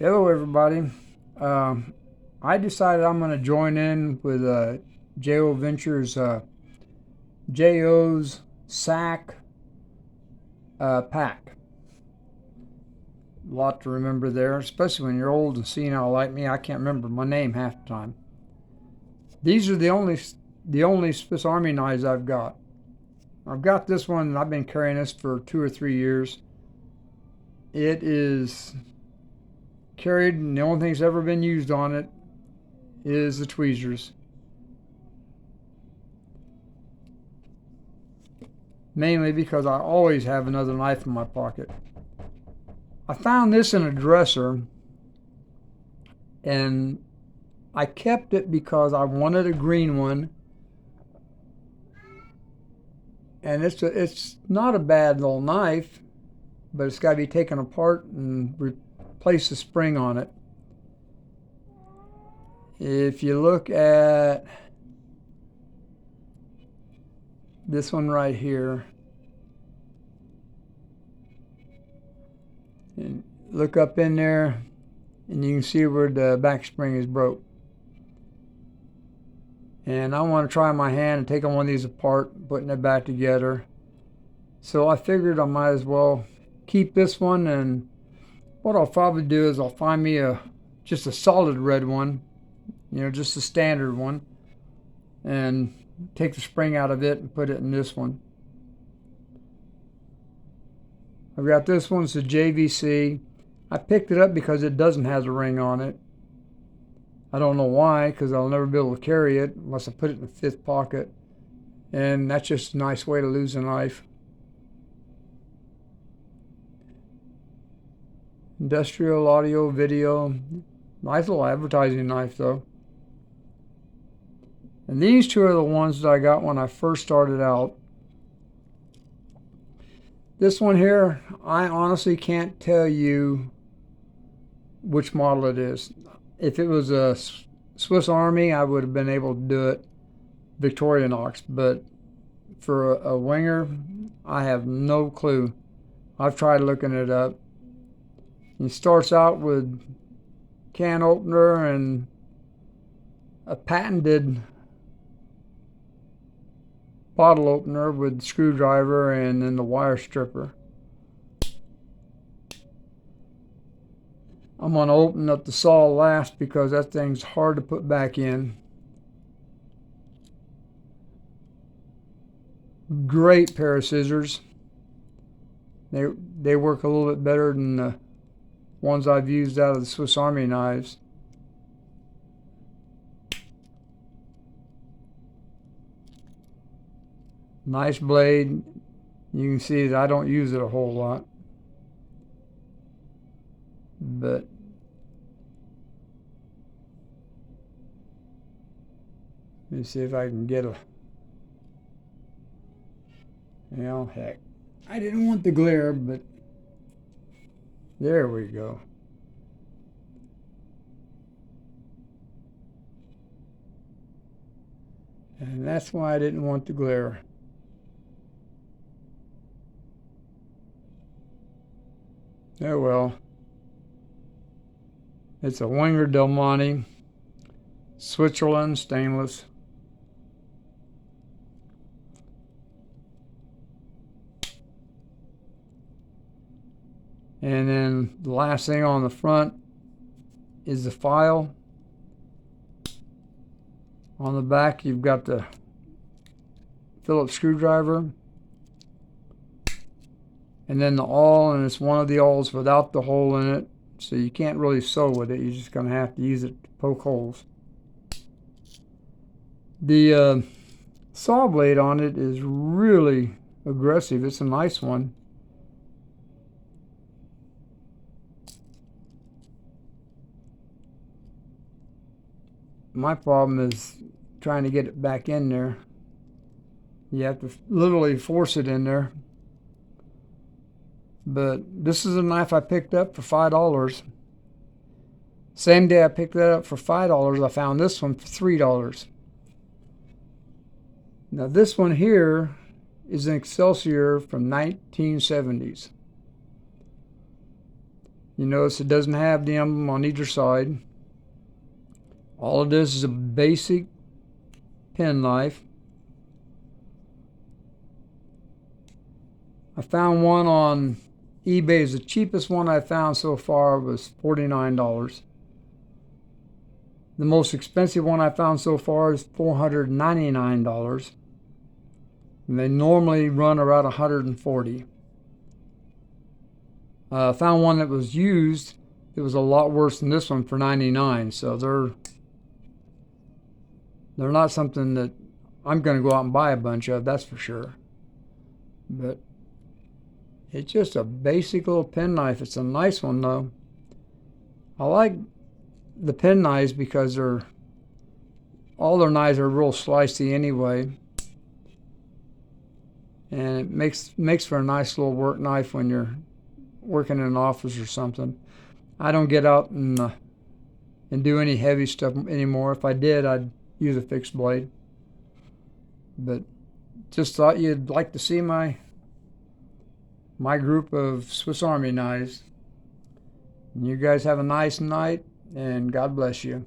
Hello, everybody. I decided I'm going to join in with J.O. Ventures, J.O.'s S.A.K pack. A lot to remember there, especially when you're old and senile like me. I can't remember my name half the time. These are the only Swiss Army knives I've got. I've got this one, and I've been carrying this for 2 or 3 years. It is carried, and the only thing that's ever been used on it is the tweezers. Mainly because I always have another knife in my pocket. I found this in a dresser, and I kept it because I wanted a green one, and it's not a bad little knife, but it's got to be taken apart and replace the spring on it. If you look at this one right here, and look up in there, and you can see where the back spring is broke. And I want to try my hand and taking one of these apart, putting it back together. So I figured I might as well keep this one, and what I'll probably do is I'll find me just a solid red one, just a standard one, and take the spring out of it and put it in this one. I've got this one's the JVC. I picked it up because it doesn't have a ring on it. I don't know why, because I'll never be able to carry it unless I put it in the fifth pocket. And that's just a nice way to lose a knife. Industrial audio, video. Nice little advertising knife though. And these two are the ones that I got when I first started out. This one here, I honestly can't tell you which model it is. If it was a Swiss Army, I would have been able to do it Victorinox, but for a Winger, I have no clue. I've tried looking it up. It starts out with can opener and a patented bottle opener with screwdriver and then the wire stripper. I'm going to open up the saw last because that thing's hard to put back in. Great pair of scissors. They work a little bit better than the ones I've used out of the Swiss Army knives. Nice blade. You can see that I don't use it a whole lot, but let me see if I can get heck, I didn't want the glare, but there we go. And that's why I didn't want the glare. Oh well. It's a Winger Del Monte, Switzerland stainless. And then the last thing on the front is the file. On the back, you've got the Phillips screwdriver. And then the awl, and it's one of the awls without the hole in it. So you can't really sew with it. You're just going to have to use it to poke holes. The saw blade on it is really aggressive. It's a nice one. My problem is trying to get it back in there. You have to literally force it in there. But this is a knife I picked up for $5. Same day I picked that up for $5, I found this one for $3. Now this one here is an Excelsior from 1970s. You notice it doesn't have the emblem on either side. All it is a basic penknife. I found one on eBay. The cheapest one I found so far was $49. The most expensive one I found so far is $499. And they normally run around $140. I found one that was used. It was a lot worse than this one for $99. So they're not something that I'm going to go out and buy a bunch of, that's for sure. But it's just a basic little penknife. It's a nice one though. I like the pen knives because all their knives are real slicey anyway, and it makes for a nice little work knife when you're working in an office or something. I don't get out and do any heavy stuff anymore. If I did, I'd use a fixed blade. But just thought you'd like to see my group of Swiss Army knives. And you guys have a nice night, and God bless you.